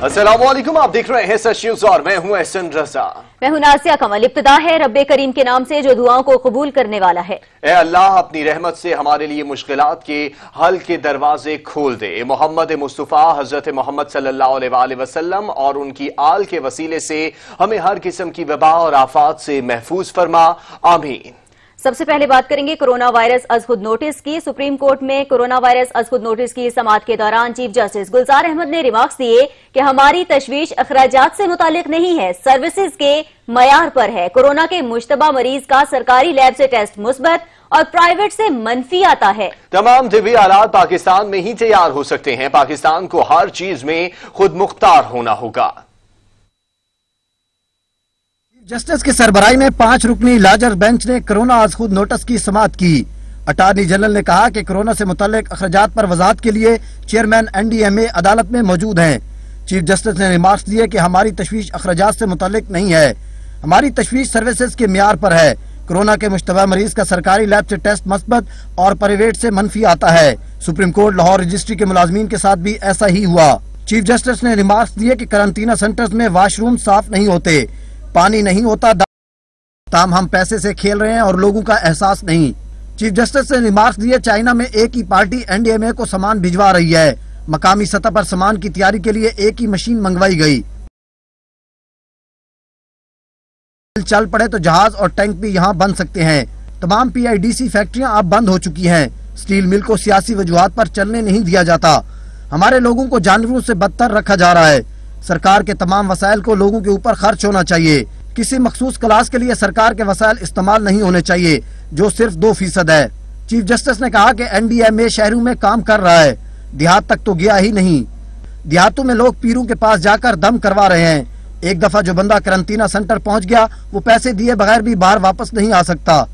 अस्सलामुअलैकुम, आप देख रहे हैं सच न्यूज़ और मैं हूं एहसन रजा। मैं हूं नासिया कमल। इब्तिदा है रब्बे करीम के नाम से जो दुआओं को कबूल करने वाला है। ए अल्लाह, अपनी रहमत से हमारे लिए मुश्किलात के हल के दरवाजे खोल दे। मोहम्मद मुस्तफा हजरत मोहम्मद सल्लल्लाहु अलैहि वसल्लम और उनकी आल के वसीले से हमें हर किस्म की वबा और आफात से महफूज फरमा, आमीन। सबसे पहले बात करेंगे कोरोना वायरस अज खुद नोटिस की। सुप्रीम कोर्ट में कोरोना वायरस अज खुद नोटिस की समाअत के दौरान चीफ जस्टिस गुलजार अहमद ने रिमार्क्स दिए कि हमारी तशवीश अखराजात से मुतालिक नहीं है, सर्विसेज के मयार पर है। कोरोना के मुश्तबा मरीज का सरकारी लैब से टेस्ट मुस्बत और प्राइवेट से मनफी आता है। तमाम तिब्बी आलात पाकिस्तान में ही तैयार हो सकते हैं। पाकिस्तान को हर चीज में खुद मुख्तार होना होगा। जस्टिस की सरबराही में 5 रुकनी लार्जर बेंच ने कोरोना आज खुद नोटिस की समाअत की। अटार्नी जनरल ने कहा कि कोरोना से मुतल्लिक अखराजात पर वजाहत के लिए चेयरमैन NDMA अदालत में मौजूद हैं। चीफ जस्टिस ने रिमार्क्स दिए कि हमारी तशवीश अखराजात से मुतल्लिक नहीं है, हमारी तशवीश सर्विसेज के म्यार पर है। कोरोना के मुश्तबा मरीज का सरकारी लैब से टेस्ट मस्बत और प्राइवेट से मनफी आता है। सुप्रीम कोर्ट लाहौर रजिस्ट्री के मुलाजमीन के साथ भी ऐसा ही हुआ। चीफ जस्टिस ने रिमार्क्स दिए कि करंटीना सेंटर्स में वाशरूम साफ नहीं होते, पानी नहीं होता, ताम हम पैसे से खेल रहे हैं और लोगों का एहसास नहीं। चीफ जस्टिस ने रिमार्क्स दिए चाइना में एक ही पार्टी NDMA को सामान भिजवा रही है। मकामी सतह पर सामान की तैयारी के लिए एक ही मशीन मंगवाई गई। चल पड़े तो जहाज और टैंक भी यहाँ बन सकते हैं। तमाम PIDC फैक्ट्रियाँ अब बंद हो चुकी हैं। स्टील मिल को सियासी वजूहात पर चलने नहीं दिया जाता। हमारे लोगों को जानवरों से बदतर रखा जा रहा है। सरकार के तमाम वसाइल को लोगों के ऊपर खर्च होना चाहिए। किसी मखसूस क्लास के लिए सरकार के वसाइल इस्तेमाल नहीं होने चाहिए, जो सिर्फ 2% है। चीफ जस्टिस ने कहा कि NDMA शहरों में काम कर रहा है, देहात तक तो गया ही नहीं। देहातों में लोग पीरों के पास जाकर दम करवा रहे हैं। एक दफा जो बंदा करंटीना सेंटर पहुंच गया, वो पैसे दिए बगैर भी बाहर वापस नहीं आ सकता।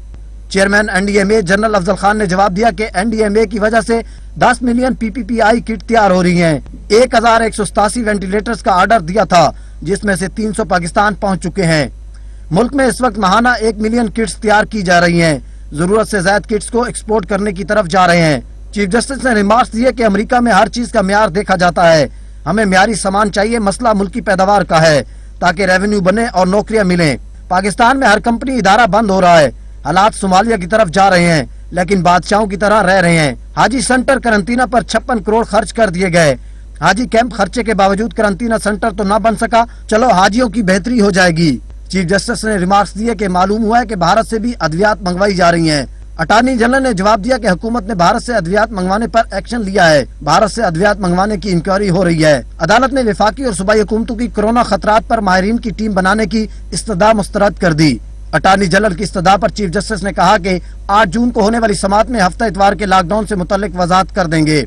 Chairman NDMA general Afzal Khan ने जवाब दिया कि NDMA की वजह से 10 मिलियन PPPI किट तैयार हो रही हैं। 1187 वेंटिलेटर्स का ऑर्डर दिया था, जिसमें से 300 पाकिस्तान पहुंच चुके हैं। मुल्क में इस वक्त माहाना 1 मिलियन किट्स तैयार की जा रही हैं। जरूरत से ज्यादा किट्स को एक्सपोर्ट करने की तरफ जा रहे हैं। चीफ जस्टिस ने रिमार्क्स दिए कि अमेरिका में हर चीज का म्यार देखा जाता है, हमें म्यारी सामान चाहिए। मसला मुल्क की पैदावार का है ताकि रेवेन्यू बने और नौकरियां मिलें। पाकिस्तान में हर कंपनी इदारा बंद हो रहा है। हालात सोमालिया की तरफ जा रहे हैं, लेकिन बादशाहों की तरह रह रहे हैं। हाजी सेंटर करंटीना पर 56 करोड़ खर्च कर दिए गए। हाजी कैंप खर्चे के बावजूद करंटीना सेंटर तो न बन सका, चलो हाजियों की बेहतरी हो जाएगी। चीफ जस्टिस ने रिमार्क्स दिए कि मालूम हुआ है कि भारत से भी अद्वियात मंगवाई जा रही हैं। अटार्नी जनरल ने जवाब दिया कि हुकूमत ने भारत से अद्वियात मंगवाने पर एक्शन लिया है। भारत से अद्वियात मंगवाने की इंक्वायरी हो रही है। अदालत ने वफाकी और सूबाई हुकूमतों की कोरोना खतरात पर माहिरीन की टीम बनाने की इस्तदा मुस्तरद कर दी। अटार्नी जनरल की इस्तदा पर चीफ जस्टिस ने कहा कि 8 जून को होने वाली समाअत में हफ्ता इतवार के लॉकडाउन से मुतल्लिक वजाहत कर देंगे।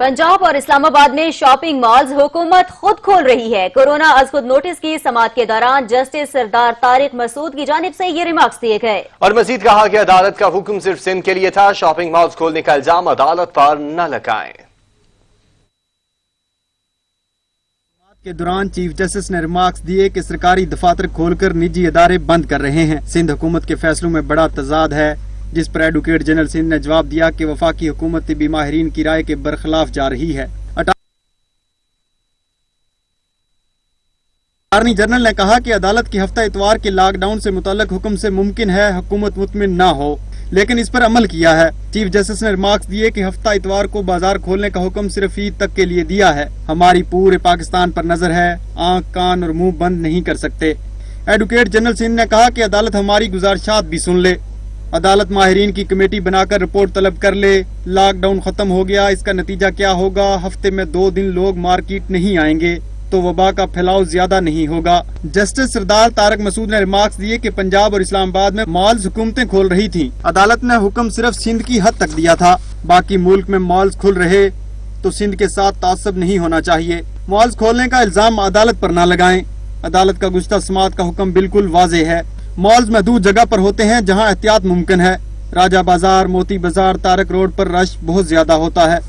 पंजाब और इस्लामाबाद में शॉपिंग मॉल्स हुकूमत खुद खोल रही है। कोरोना आज खुद नोटिस की समाअत के दौरान जस्टिस सरदार तारिक मसूद की जानिब से ये रिमार्क्स दिए गए और मजीद कहा कि अदालत का हुक्म सिर्फ सिंध के लिए था। शॉपिंग मॉल्स खोलने का इल्जाम अदालत पर न लगाएं। के दौरान चीफ जस्टिस ने रिमार्क्स दिए कि सरकारी दफातर खोलकर निजी इदारे बंद कर रहे हैं। सिंध हुकूमत के फैसलों में बड़ा तजाद है, जिस पर एडवोकेट जनरल सिंध ने जवाब दिया कि वफाकी हुकूमत तिब्बी माहिरीन की राय के बरखिलाफ जा रही है। अटार्नी जनरल ने कहा कि अदालत की हफ्ता इतवार के लॉकडाउन से मुतल्लिक हुक्म से मुमकिन है हुकूमत मुतमिन न हो, लेकिन इस पर अमल किया है। चीफ जस्टिस ने रिमार्क्स दिए कि हफ्ता इतवार को बाजार खोलने का हुक्म सिर्फ ईद तक के लिए दिया है। हमारी पूरे पाकिस्तान पर नजर है, आंख कान और मुंह बंद नहीं कर सकते। एडवोकेट जनरल सिंध ने कहा कि अदालत हमारी गुजारिशात भी सुन ले। अदालत माहिरीन की कमेटी बनाकर रिपोर्ट तलब कर ले। लॉकडाउन खत्म हो गया, इसका नतीजा क्या होगा? हफ्ते में 2 दिन लोग मार्केट नहीं आएंगे तो वबा का फैलाव ज्यादा नहीं होगा। जस्टिस सरदार तारिक मसूद ने रिमार्क्स दिए कि पंजाब और इस्लामाबाद में मॉल्स हुकूमतें खोल रही थीं। अदालत ने हुक्म सिर्फ सिंध की हद तक दिया था, बाकी मुल्क में मॉल्स खुल रहे तो सिंध के साथ तासब नहीं होना चाहिए। मॉल्स खोलने का इल्जाम अदालत पर न लगाएं। अदालत का गुज़श्ता समाअत का हुक्म बिल्कुल वाज़ेह है। मॉल्स महदूद जगह पर होते हैं जहाँ एहतियात मुमकिन है। राजा बाजार, मोती बाजार, तारक रोड पर रश बहुत ज्यादा होता है।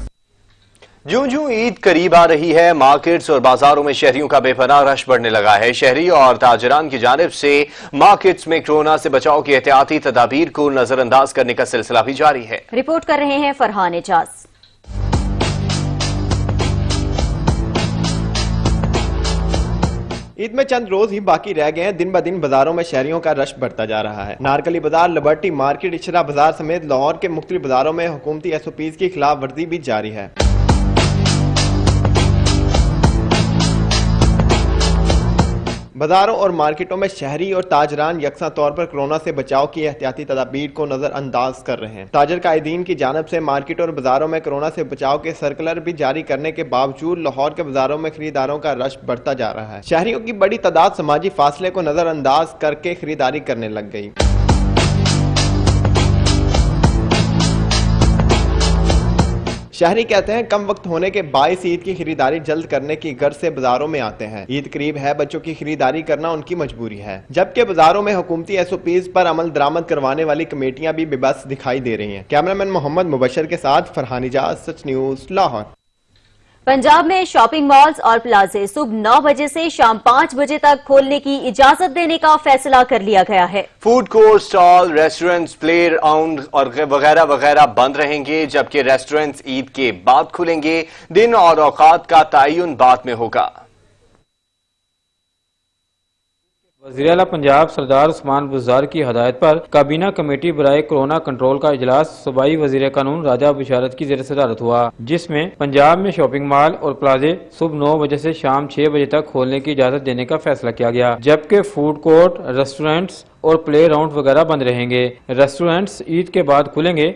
ज्यों ज्यों ईद करीब आ रही है, मार्केट्स और बाजारों में शहरियों का बेपनाह रश बढ़ने लगा है। शहरी और ताजरान की जानिब से मार्केट्स में कोरोना से बचाव की एहतियाती तदाबीर को नजरअंदाज करने का सिलसिला भी जारी है। रिपोर्ट कर रहे हैं फरहान एजाज। عید میں چند روز ہی باقی رہ گئے ہیں، دن بدن بازاروں میں شہریوں کا رش بڑھتا جا رہا ہے۔ نارکلی بازار، لبرٹی مارکیٹ، اشرا بازار سمیت لاہور کے مختلف بازاروں میں حکومتی SOPs کی خلاف ورزی بھی جاری ہے۔ بازاروں اور مارکیٹوں میں شہری اور تاجران یکساں طور پر کورونا سے بچاؤ کی احتیاطی تدابیر کو نظر انداز کر رہے ہیں۔ تاجر قائدین کی جانب سے مارکیٹ اور بازاروں میں کورونا سے بچاؤ کے سرکلر بھی جاری کرنے کے باوجود لاہور کے بازاروں میں خریداروں کا رش بڑھتا جا رہا ہے۔ شہریوں کی بڑی تعداد سماجی فاصلے کو نظر انداز کر کے خریداری کرنے لگ گئی۔ شہری کہتے ہیں کم وقت ہونے کے باعث عید کی خریداری جلد کرنے کی غرض سے بازاروں میں آتے ہیں۔ عید قریب ہے، بچوں کی خریداری کرنا ان کی مجبوری ہے، جبکہ بازاروں میں حکومتی SOPs پر عمل درآمد کروانے والی کمیٹیاں بھی بے بس دکھائی دے رہی ہیں۔ کیمرامین محمد مبشر کے ساتھ فرحان اجاز، سچ نیوز، لاہور۔ پنجاب میں شاپنگ مالز اور پلازے صبح 9 بجے سے شام 5 بجے تک کھولنے کی اجازت دینے کا فیصلہ کر لیا گیا ہے۔ Food court, stall, restaurants, playground اور وغیرہ وغیرہ بند رہیں گے، جبکہ ریسٹورنٹس عید کے بعد کھلیں گے۔ دن اور اوقات کا تعین بعد میں ہوگا۔ وزیر اعلیٰ پنجاب سردار عثمان بزدار کی ہدایت پر کابینہ کمیٹی برائے کورونا کنٹرول کا اجلاس صوبائی وزیر قانون راجہ بشارت کی زیر صدارت ہوا، جس میں پنجاب میں شاپنگ مال اور پلازے صبح 9 بجے سے شام 6 بجے تک کھولنے کی اجازت دینے کا فیصلہ کیا گیا، جبکہ فوڈ کورٹ، ریسٹورنٹس اور پلے گراؤنڈ وغیرہ بند رہیں گے۔ ریسٹورنٹس عید کے بعد کھلیں گے،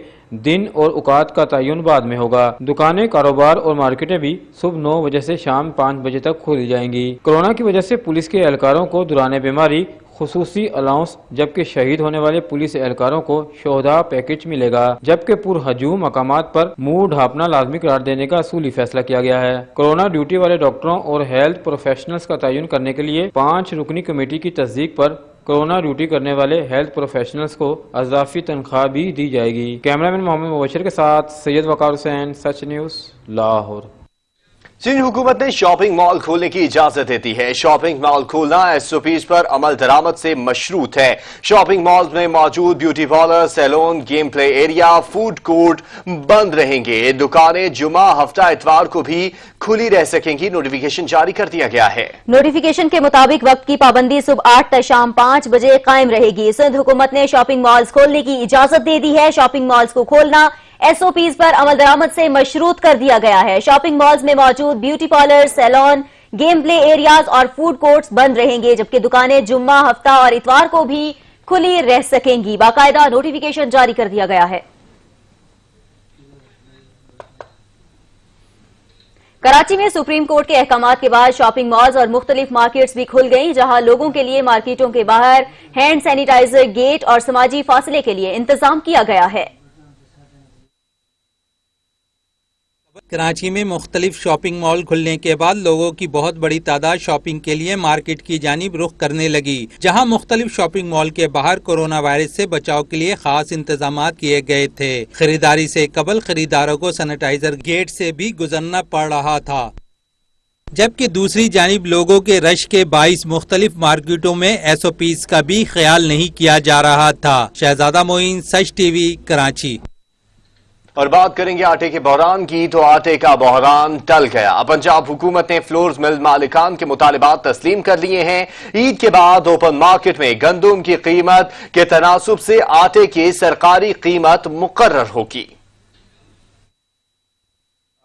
دن اور اوقات کا تعین بعد میں ہوگا۔ دکانیں، کاروبار اور مارکیٹیں بھی صبح 9 بجے سے شام 5 بجے تک کھولی جائیں گی۔ کورونا کی وجہ سے پولیس کے اہلکاروں کو دوران بیماری خصوصی الاؤنس، جبکہ شہید ہونے والے پولیس اہلکاروں کو شہداء پیکج ملے گا، جبکہ پرہجوم مقامات پر منہ ڈھانپنا لازمی قرار دینے کا اصولی فیصلہ کیا گیا ہے۔ کورونا ڈیوٹی والے ڈاکٹروں اور ہیلتھ پروفیشنلز کا تعین کرنے کے لیے 5 رکنی کمیٹی کی تصدیق پر کورونا ڈیوٹی کرنے والے ہیلتھ پروفیشنلز کو اضافی تنخواہ بھی دی جائے گی۔ کیمرامین محمد مبشر کے ساتھ سید وقار حسین، سچ نیوز، لاہور۔ سندھ حکومت نے شاپنگ مال کھولنے کی اجازت دیتی ہے۔ شاپنگ مال کھولنا SOPs پر عمل درآمد سے مشروط ہے۔ شاپنگ مالز میں موجود beauty parlour, salon, game play area, food court بند رہیں گے۔ دکانیں جمعہ، ہفتہ اتوار کو بھی کھلی رہ سکیں گی۔ نوٹیفیکیشن جاری کر دیا گیا ہے۔ نوٹیفیکیشن کے مطابق وقت کی پابندی صبح 8 تا شام 5 بجے قائم رہے گی۔ سندھ حکومت نے شاپنگ مالز کھولنے کی اجازت دے دی ہے۔ شاپنگ مالز کو کھولنا SOPs پر عمل درآمد سے مشروط کر دیا گیا ہے۔ شاپنگ مالز میں موجود بیوٹی پارلر، سیلون، گیم پلے ایریاز اور فوڈ کورٹس بند رہیں گے، جبکہ دکانیں جمعہ، ہفتہ اور اتوار کو بھی کھلی رہ سکیں گی۔ باقاعدہ نوٹیفیکیشن جاری کر دیا گیا ہے۔ کراچی میں سپریم کورٹ کے احکامات کے بعد شاپنگ مالز اور مختلف مارکیٹس بھی کھل گئیں، جہاں لوگوں کے لیے مارکیٹوں کے باہر ہینڈ سینیٹائزر، گیٹ اور سماجی فاصلے کے لیے انتظام کیا گیا ہے۔ کراچی میں مختلف شاپنگ مال کھلنے کے بعد لوگوں کی بہت بڑی تعداد شاپنگ کے لیے مارکیٹ کی جانب رخ کرنے لگی، جہاں مختلف شاپنگ مال کے باہر کورونا وائرس سے بچاؤ کے لیے خاص انتظامات کیے گئے تھے۔ خریداری سے قبل خریداروں کو سینیٹائزر گیٹ سے بھی گزرنا پڑ رہا تھا، جبکہ دوسری جانب لوگوں کے رش کے باعث مختلف مارکیٹوں میں SOPs کا بھی خیال نہیں کیا جا رہا تھا۔ شہزادہ معین، سچ ٹی وی، کراچی۔ اور بات کریں گے آٹے کے بحران کی، تو آٹے کا بحران ٹل گیا۔ پنجاب حکومت نے فلورز مل مالکان کے مطالبات تسلیم کر لیے ہیں۔ عید کے بعد اوپن مارکیٹ میں گندم کی قیمت کے تناسب سے آٹے کی سرکاری قیمت مقرر ہوگی۔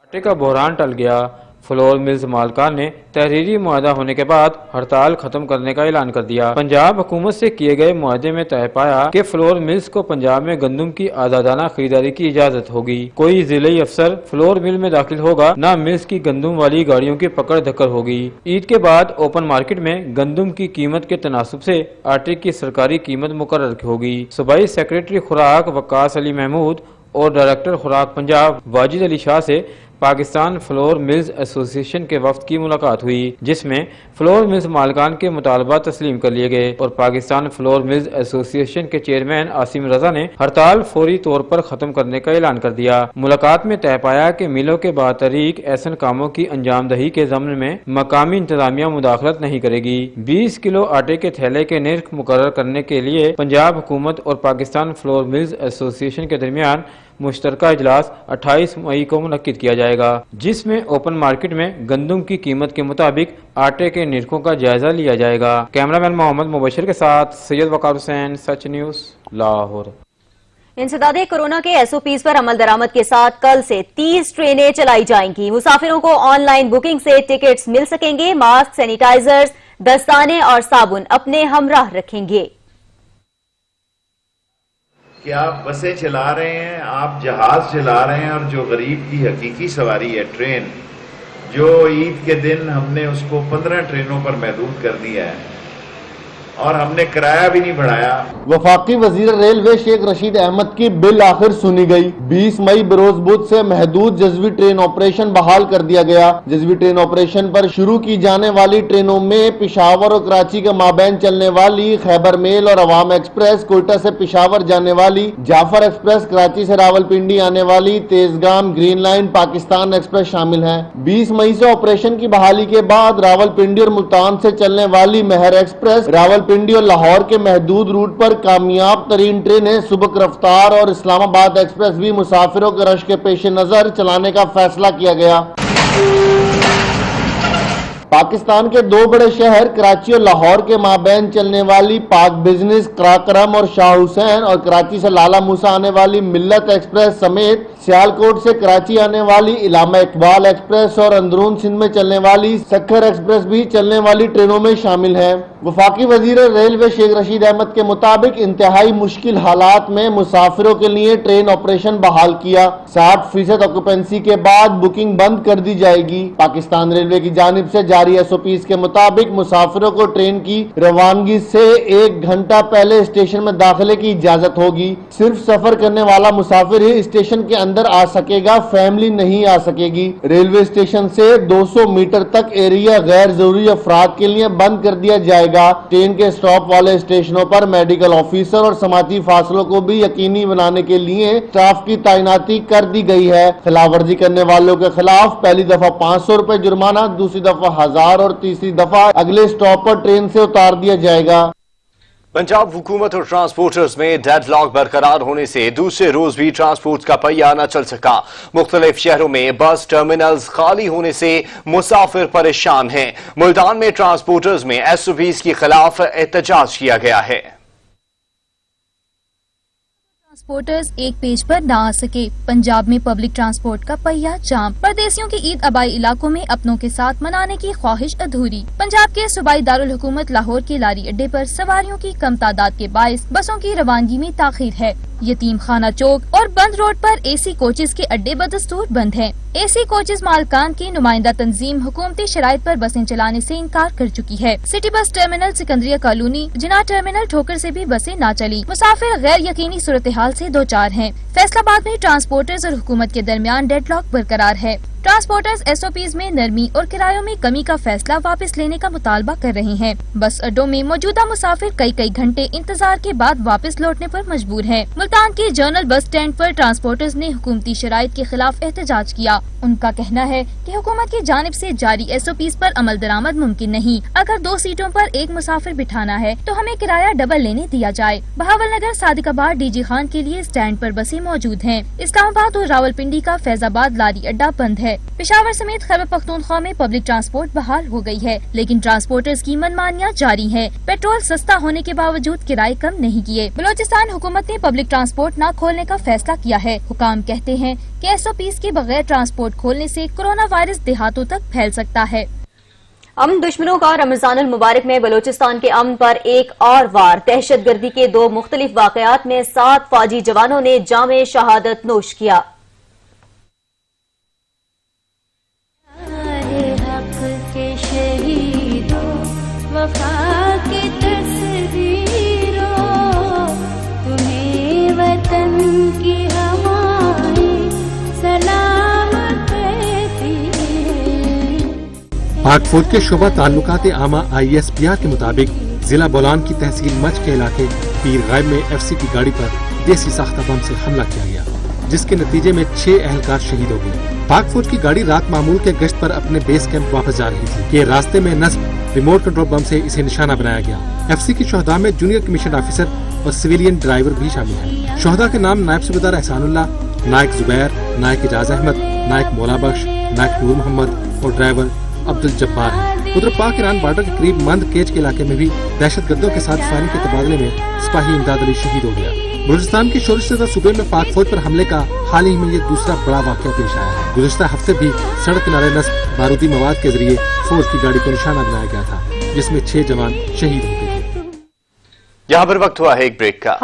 آٹے کا بحران ٹل گیا۔ فلور ملز مالکان نے تحریری معاہدہ ہونے کے بعد ہڑتال ختم کرنے کا اعلان کر دیا۔ پنجاب حکومت سے کیے گئے معاہدے میں طے پایا کہ فلور ملز کو پنجاب میں گندم کی آزادانہ خریداری کی اجازت ہوگی۔ کوئی ضلعی افسر فلور مل میں داخل ہوگا، نہ ملز کی گندم والی گاڑیوں کی پکڑ دھکڑ ہوگی۔ عید کے بعد اوپن مارکیٹ میں گندم کی قیمت کے تناسب سے آٹے کی سرکاری قیمت مقرر ہوگی۔ صوبائی سیکریٹری خوراک وقاص علی محمود اور ڈائریکٹر خوراک پنجاب واجد علی شاہ سے پاکستان فلور ملز ایسوسی ایشن کے وفد کی ملاقات ہوئی، جس میں فلور ملز مالکان کے مطالبات تسلیم کر لیے گئے اور پاکستان فلور ملز ایسوسی ایشن کے چیئرمین عاصم رضا نے ہڑتال فوری طور پر ختم کرنے کا اعلان کر دیا۔ ملاقات میں طے پایا کہ ملوں کے بطریق ایسن کاموں کی انجام دہی کے ضمن میں مقامی انتظامیہ مداخلت نہیں کرے گی۔ 20 کلو آٹے کے تھیلے کے نرخ مقرر کرنے کے لیے پنجاب حکومت اور پاکستان فلور ملز ایسوسی ایشن کے درمیان मुश्तरका इजलास 28 मई को मुनक्किद किया जाएगा, जिसमें ओपन मार्केट में गंदम की कीमत के मुताबिक आटे के निर्खों का जायजा लिया जाएगा। कैमरामैन मोहम्मद मुबशर के साथ सैयद वकार हुसैन, सच न्यूज, लाहौर। इंसदादे कोरोना के SOPs पर अमल दरामद के साथ कल से 30 ट्रेनें चलाई जाएंगी। मुसाफिरों को ऑनलाइन बुकिंग से टिकट्स मिल सकेंगे। मास्क, सैनिटाइजर्स, दस्ताने और साबुन अपने हमराह रखेंगे। कि आप बसें चला रहे हैं, आप जहाज चला रहे हैं, और जो गरीब की हकीकी सवारी है ट्रेन, जो ईद के दिन हमने उसको 15 ट्रेनों पर महदूद कर दिया है और हमने किराया भी नहीं बढ़ाया। वफाकी वजीर रेलवे शेख रशीद अहमद की बिल आखिर सुनी गई। 20 मई बरोज बुध से महदूद जज़वी ट्रेन ऑपरेशन बहाल कर दिया गया। जज़वी ट्रेन ऑपरेशन पर शुरू की जाने वाली ट्रेनों में पिशावर और कराची के माबैन चलने वाली खैबर मेल और अवाम एक्सप्रेस, कोयटा से पिशावर जाने वाली जाफर एक्सप्रेस, कराची से रावलपिंडी आने वाली Tezgam green line Pakistan express शामिल है। 20 मई से ऑपरेशन की बहाली के बाद रावलपिंडी और मुल्तान से चलने वाली मेहर एक्सप्रेस, रावलपिंडी और लाहौर के महदूद रूट पर कामयाब तरीन ट्रेनें सुबक रफ्तार और इस्लामाबाद एक्सप्रेस भी मुसाफिरों के रश के पेश नजर चलाने का फैसला किया गया। पाकिस्तान के दो बड़े शहर कराची और लाहौर के माबैन चलने वाली पाक बिजनेस, कराकरम और शाह हुसैन, और कराची से लाला मूसा आने वाली मिल्लत एक्सप्रेस समेत सियालकोट से कराची आने वाली इलामा इकबाल एक्सप्रेस और अंदरून सिंध में चलने वाली सक्खर एक्सप्रेस भी चलने वाली ट्रेनों में शामिल है। वफाकी वजीर रेलवे शेख रशीद अहमद के मुताबिक इंतहाई मुश्किल हालात में मुसाफिरों के लिए ट्रेन ऑपरेशन बहाल किया। 60% ऑक्यूपेंसी के बाद बुकिंग बंद कर दी जाएगी। पाकिस्तान रेलवे की जानिब से जारी SOPs के मुताबिक मुसाफिरों को ट्रेन की रवानगी से 1 घंटा पहले स्टेशन में दाखिले की इजाजत होगी। सिर्फ सफर करने वाला मुसाफिर ही स्टेशन के अंदर आ सकेगा, फैमिली नहीं आ सकेगी। रेलवे स्टेशन से 200 मीटर तक एरिया गैर जरूरी अफराद के लिए बंद कर दिया जाएगा। ट्रेन के स्टॉप वाले स्टेशनों पर मेडिकल ऑफिसर और समाती फासलों को भी यकीनी बनाने के लिए स्टाफ की तैनाती कर दी गई है। खिलाफवर्जी करने वालों के खिलाफ पहली दफा 500 रुपए जुर्माना, दूसरी दफा 1000 और तीसरी दफा अगले स्टॉप पर ट्रेन से उतार दिया जाएगा। पंजाब हुकूमत और ट्रांसपोर्टर्स में डेडलॉक बरकरार होने से दूसरे रोज भी ट्रांसपोर्ट का पहिया न चल सका। मुख्तलिफ शहरों में बस टर्मिनल्स खाली होने से मुसाफिर परेशान हैं। मुल्तान में ट्रांसपोर्टर्स में SOPs के खिलाफ एहतजाज किया गया है। ट्रांसपोर्टर्स एक पेज पर ना आ सके। पंजाब में पब्लिक ट्रांसपोर्ट का पहिया जाम। परदेसियों की ईद आबाई इलाकों में अपनों के साथ मनाने की ख्वाहिश अधूरी। पंजाब के सूबाई दारुल हुकूमत लाहौर के लारी अड्डे पर सवारियों की कम तादाद के बाइस बसों की रवानगी में ताखीर है। यतीम खाना चौक और बंद रोड पर AC कोचेस के अड्डे बदस्तूर बंद हैं। AC कोचेस मालकान की नुमाइंदा तंजीम हुकूमती शराइत पर बसें चलाने से इनकार कर चुकी है। सिटी बस टर्मिनल सिकंदरिया कॉलोनी, जिना टर्मिनल ठोकर से भी बसें ना चली। मुसाफिर गैर यकीनी सूरत हाल से दो चार हैं। फैसलाबाद में ट्रांसपोर्टर्स और हुकूमत के दरमियान डेडलॉक बरकरार है। ट्रांसपोर्टर्स SOPs में नरमी और किरायों में कमी का फैसला वापस लेने का मुतालबा कर रहे हैं। बस अड्डों में मौजूदा मुसाफिर कई घंटे इंतजार के बाद वापस लौटने पर मजबूर हैं। मुल्तान के जनरल बस स्टैंड पर ट्रांसपोर्टर्स ने हुकूमती शराइत के खिलाफ एहतजाज किया। उनका कहना है कि हुकूमत की जानिब से जारी SOPs पर अमल दरामद मुमकिन नहीं। अगर 2 सीटों पर एक मुसाफिर बिठाना है तो हमें किराया डबल लेने दिया जाए। बहावलनगर सादिकाबाद DG खान के लिए स्टैंड पर बसें मौजूद हैं। इस्लामाबाद और रावलपिंडी का फैजाबाद लारी अड्डा बंद है। पेशावर समेत खैबर पख्तूनख्वा में पब्लिक ट्रांसपोर्ट बहाल हो गई है, लेकिन ट्रांसपोर्टर्स की मनमानियां जारी हैं। पेट्रोल सस्ता होने के बावजूद किराए कम नहीं किए। बलोचिस्तान हुकूमत ने पब्लिक ट्रांसपोर्ट न खोलने का फैसला किया है। हुकाम कहते हैं कि SOPs के बगैर ट्रांसपोर्ट खोलने से कोरोना वायरस देहातों तक फैल सकता है। अमन दुश्मनों का रमजानुल मुबारक में बलोचिस्तान के अमन पर एक और वार। दहशतगर्दी के 2 मुख्तलिफ वाकयात में 7 फौजी जवानों ने जामे शहादत नोश किया। पाक फौज के शोबा ताल्लुकात आमा ISPR के मुताबिक जिला बोलान की तहसील मच के इलाके पीर गायब में FC की गाड़ी पर देसी साख्ता बम से हमला किया गया, जिसके नतीजे में 6 एहलकार शहीद हो गए। पाक फौज की गाड़ी रात मामूल के गश्त पर अपने बेस कैंप वापस जा रही थी कि रास्ते में नस्ब रिमोट कंट्रोल बम से इसे निशाना बनाया गया। FC की शोहदा में जूनियर कमीशन ऑफिसर और सिविलियन ड्राइवर भी शामिल है। शोहदा के नाम नायब सूबेदार एहसानुल्लाह, नायक जुबैर, नायक इजाज अहमद, नायक मौला बख्श, नायक नूर मोहम्मद और ड्राइवर अब्दुल जब्बार है। उधर पाक ईरान बॉर्डर के करीब मंद केज के इलाके में भी दहशतगर्दों के साथ फायरिंग के तबादले में सिपाही इमदाद अली शहीद हो गया। बलूचिस्तान के शोरशदा सूबे में पाक फौज पर हमले का हाल ही में ये दूसरा बड़ा वाक़या पेश आया है। गुज़श्ता हफ्ते भी सड़क किनारे नस्ब बारूदी मवाद के जरिए फौज की गाड़ी को निशाना बनाया गया था, जिसमें 6 जवान शहीद हो गए थे। यहाँ पर वक्त हुआ है एक ब्रेक का।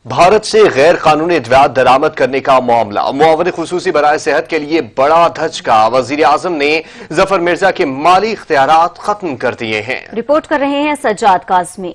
भारत से गैर कानूनी अद्वियात दरामद करने का मामला, मुआवरे खुसूसी बराए सेहत के लिए बड़ा धचका। वजीर आजम ने जफर मिर्जा के माली इख्तियारात खत्म कर दिए हैं। रिपोर्ट कर रहे हैं सज्जाद काज़मी।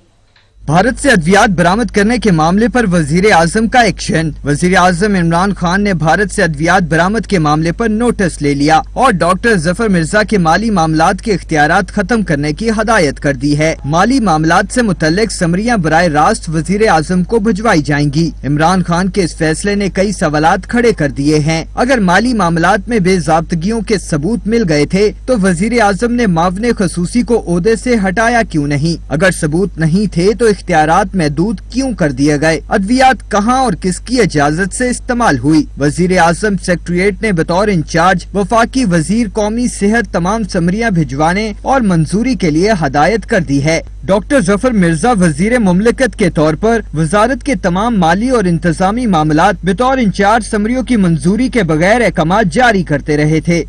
भारत से अद्वियात बरामद करने के मामले पर वजीर आजम का एक्शन। वजीर आजम इमरान खान ने भारत से अद्वियात बरामद के मामले पर नोटिस ले लिया और डॉक्टर जफर मिर्जा के माली मामलात के इख्तियारात खत्म करने की हदायत कर दी है। माली मामलात से मुतल्लिक समरियां बराए रास्त वजीर आजम को भिजवाई जाएंगी। इमरान खान के इस फैसले ने कई सवालात खड़े कर दिए हैं। अगर माली मामलात में बेजाब्तगियों के सबूत मिल गए थे तो वजीर आजम ने मावने खसूसी को ओहदे से हटाया क्यों नहीं? अगर सबूत नहीं थे तो इख्तियारात महदूद क्यों कर दिए गए? अद्वियात कहां और किसकी इजाजत से इस्तेमाल हुई? वजीर आजम सेक्रेटेरिएट ने बतौर इंचार्ज वफाकी वजीर कौमी सेहत तमाम समरियां भिजवाने और मंजूरी के लिए हदायत कर दी है। डॉक्टर जफर मिर्जा वजीर मुमलिकत के तौर पर वजारत के तमाम माली और इंतजामी मामलात बतौर इंचार्ज समरियों की मंजूरी के बगैर अहकामात जारी करते रहे थे।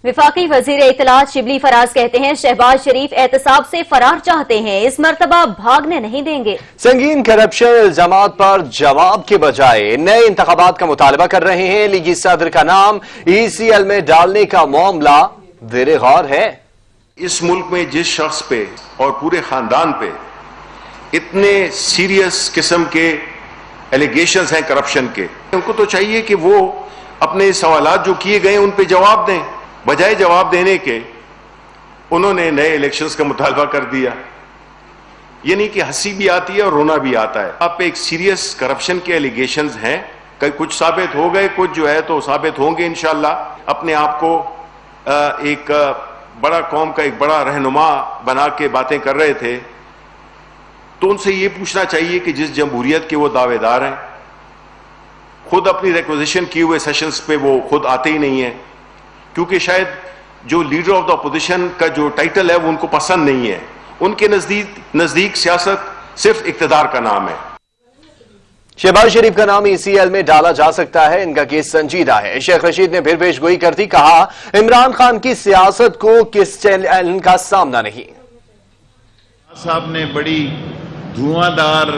विफाकी वजीर इत्तलात शिबली फराज कहते हैं शहबाज शरीफ एहतसाब से फरार चाहते हैं, इस मर्तबा भागने नहीं देंगे। संगीन करप्शन इल्जामात पर जवाब के बजाय नए इंतखाबात का मुतालबा कर रहे हैं। लीगी सदर का नाम ECL में डालने का मामला ज़ेरे गौर है। इस मुल्क में जिस शख्स पे और पूरे खानदान पे इतने सीरियस किस्म के एलिगेशंस हैं करप्शन के, उनको तो चाहिए कि वो अपने सवालात जो किए गए उन पे जवाब दें। बजाय जवाब देने के उन्होंने नए इलेक्शंस का मुतालबा कर दिया। ये नहीं कि हंसी भी आती है और रोना भी आता है। आप एक सीरियस करप्शन के एलिगेशंस हैं, कई कुछ साबित हो गए, कुछ जो है तो साबित होंगे इंशाल्लाह। अपने आप को एक बड़ा कौम का एक बड़ा रहनुमा बना के बातें कर रहे थे, तो उनसे ये पूछना चाहिए कि जिस जमहूरियत के वो दावेदार हैं, खुद अपनी रिक्वेजिशन किए हुए सेशंस पे वो खुद आते ही नहीं है, क्योंकि शायद जो लीडर ऑफ द अपोजिशन का जो टाइटल है वो उनको पसंद नहीं है। उनके नजदीक सियासत सिर्फ इक्तदार का नाम है। शहबाज शरीफ का नाम ECL में डाला जा सकता है, इनका केस संजीदा है। शेख रशीद ने फिर पेशगोई कर दी, कहा इमरान खान की सियासत को किस चैलेंज का सामना नहीं। साहब ने बड़ी धुआंधार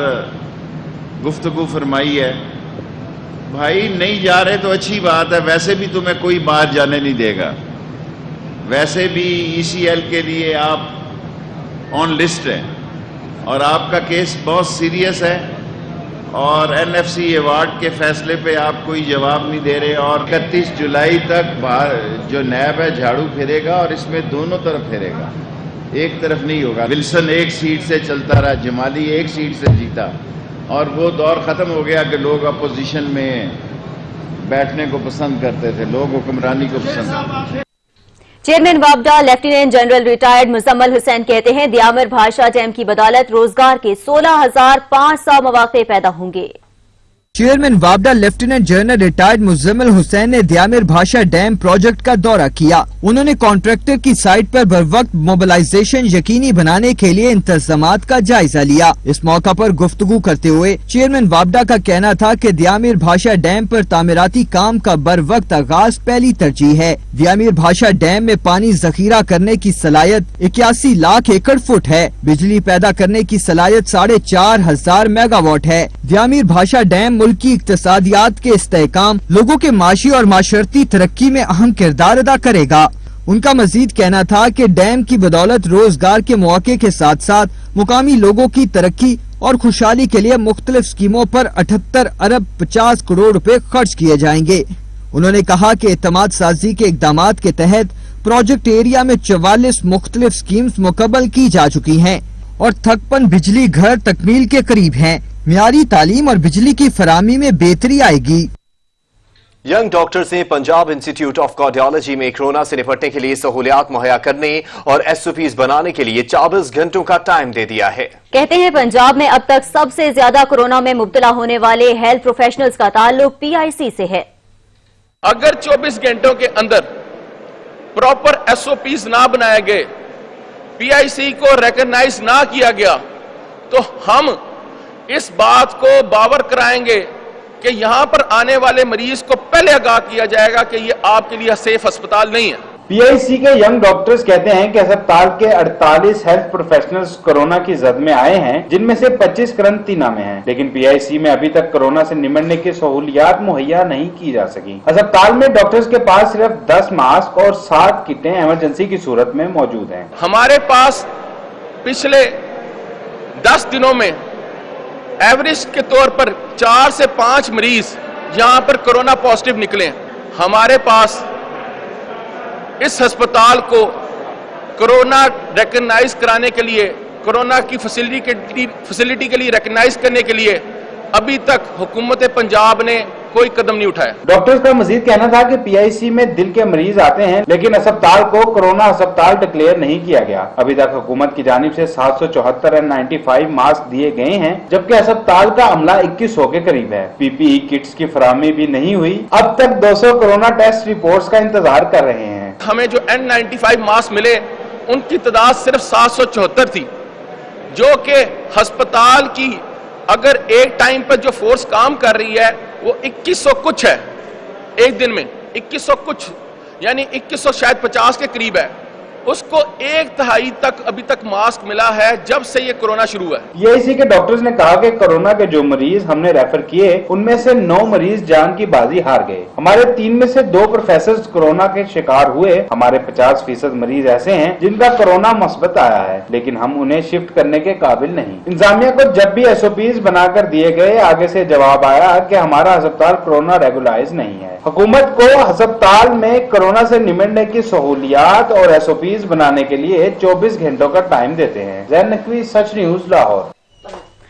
गुफ्तगू फरमाई है। भाई नहीं जा रहे तो अच्छी बात है, वैसे भी तुम्हें कोई बाहर जाने नहीं देगा। वैसे भी ECL के लिए आप ऑन लिस्ट हैं और आपका केस बहुत सीरियस है और NFC अवार्ड के फैसले पे आप कोई जवाब नहीं दे रहे। और 31 जुलाई तक जो नैब है झाड़ू फेरेगा और इसमें दोनों तरफ फेरेगा, एक तरफ नहीं होगा। विल्सन एक सीट से चलता रहा, जमाली एक सीट से जीता और वो दौर ख़त्म हो गया कि लोग अपोजिशन में बैठने को पसंद करते थे, लोग हुक्मरानी को पसंद करते थे। चेयरमैन वापडा lieutenant general retired Muzammil Hussain कहते हैं दियामिर भाषा डैम की बदौलत रोजगार के 16,500 मौके पैदा होंगे। चेयरमैन वापडा lieutenant general retired Muzammil Hussain ने दियामिर भाषा डैम प्रोजेक्ट का दौरा किया। उन्होंने कॉन्ट्रैक्टर की साइट पर बरवक्त मोबिलाइजेशन यकीनी बनाने के लिए इंतजामात का जायजा लिया। इस मौका पर गुफ्तगू करते हुए चेयरमैन वापडा का कहना था कि दियामिर भाषा डैम पर तामीराती काम का बरवक्त आगाज पहली तरजीह है। दियामिर भाषा डैम में पानी जखीरा करने की सलाहियत 81 लाख एकड़ फुट है। बिजली पैदा करने की सलाहियत 4,500 मेगावाट है। दियामिर भाषा डैम मुल्क की इक्तसादियात के इस्तेहकाम, लोगों के माशी और माशरती तरक्की में अहम किरदार अदा करेगा। उनका मजीद कहना था कि डैम की बदौलत रोजगार के मौके के साथ साथ मुकामी लोगों की तरक्की और खुशहाली के लिए मुख्तलिफ स्कीमों पर 78 अरब 50 करोड़ रुपए खर्च किए जाएंगे। उन्होंने कहा कि एतमाद साजी के इकदामात के तहत प्रोजेक्ट एरिया में 44 मुख्तलिफ स्कीम्स मुकम्मल की जा चुकी हैं और 56 बिजली घर तकमील के करीब हैं। मियारी तालीम और बिजली की फराहमी में बेहतरी आएगी। यंग डॉक्टर्स ने पंजाब इंस्टीट्यूट ऑफ कार्डियोलॉजी में कोरोना से निपटने के लिए सहूलियात मुहैया करने और SOPs बनाने के लिए 24 घंटों का टाइम दे दिया है। कहते हैं पंजाब में अब तक सबसे ज्यादा कोरोना में मुब्तला होने वाले हेल्थ प्रोफेशनल्स का ताल्लुक PIC से है। अगर 24 घंटों के अंदर प्रॉपर SOPs ना बनाए गए, PIC को रिकॉग्नाइज ना किया गया, तो हम इस बात को बावर कराएंगे कि यहां पर आने वाले मरीज को पहले आगाह किया जाएगा कि ये आपके लिए सेफ अस्पताल नहीं है। PIC के यंग डॉक्टर्स कहते हैं कि अस्पताल के 48 हेल्थ प्रोफेशनल्स कोरोना की जद में आए हैं, जिनमें से 25 करंतना में हैं, लेकिन PIC में अभी तक कोरोना से निपटने की सहूलियात मुहैया नहीं की जा सकी। अस्पताल में डॉक्टर्स के पास सिर्फ 10 मास्क और 7 किटें इमरजेंसी की सूरत में मौजूद हैं। हमारे पास पिछले 10 दिनों में एवरेज के तौर पर 4 से 5 मरीज यहां पर कोरोना पॉजिटिव निकले। हमारे पास इस अस्पताल को कोरोना रिकॉग्नाइज कराने के लिए, कोरोना की फैसिलिटी के लिए रिकॉग्नाइज करने के लिए अभी तक हुकूमत पंजाब ने कोई कदम नहीं उठाया। डॉक्टर्स का मजीद कहना था कि PIC में दिल के मरीज आते हैं, लेकिन अस्पताल को कोरोना अस्पताल डिक्लेयर नहीं किया गया। अभी तक हुकूमत की जानिब से 774 N95 मास्क दिए गए हैं, जबकि अस्पताल का अमला 2100 के करीब है। PPE किट्स की फराहमी भी नहीं हुई। अब तक 200 कोरोना टेस्ट रिपोर्ट्स का इंतजार कर रहे हैं। हमें जो N95 मास्क मिले उनकी तादाद सिर्फ 774 थी, जो कि अस्पताल की अगर एक टाइम पर जो फोर्स काम कर रही है वो 2100 कुछ है। एक दिन में 2100 कुछ, यानी 2100 शायद 50 के करीब है। उसको 1/3 तक अभी तक मास्क मिला है जब से ये कोरोना शुरू है। PIC के डॉक्टर्स ने कहा कि कोरोना के जो मरीज हमने रेफर किए उनमें से 9 मरीज जान की बाजी हार गए। हमारे 3 में से 2 प्रोफेसर कोरोना के शिकार हुए। हमारे 50% मरीज ऐसे हैं जिनका कोरोना मुस्बत आया है, लेकिन हम उन्हें शिफ्ट करने के काबिल नहीं। इंतजामिया को जब भी SOPs बनाकर दिए गए, आगे से जवाब आया कि हमारा अस्पताल कोरोना रेगुलाइज नहीं है। हुकूमत को अस्पताल में कोरोना से निपटने की सहूलियात और SOPs बनाने के लिए 24 घंटों का टाइम देते हैं। जैन नकवी, सच न्यूज, लाहौर।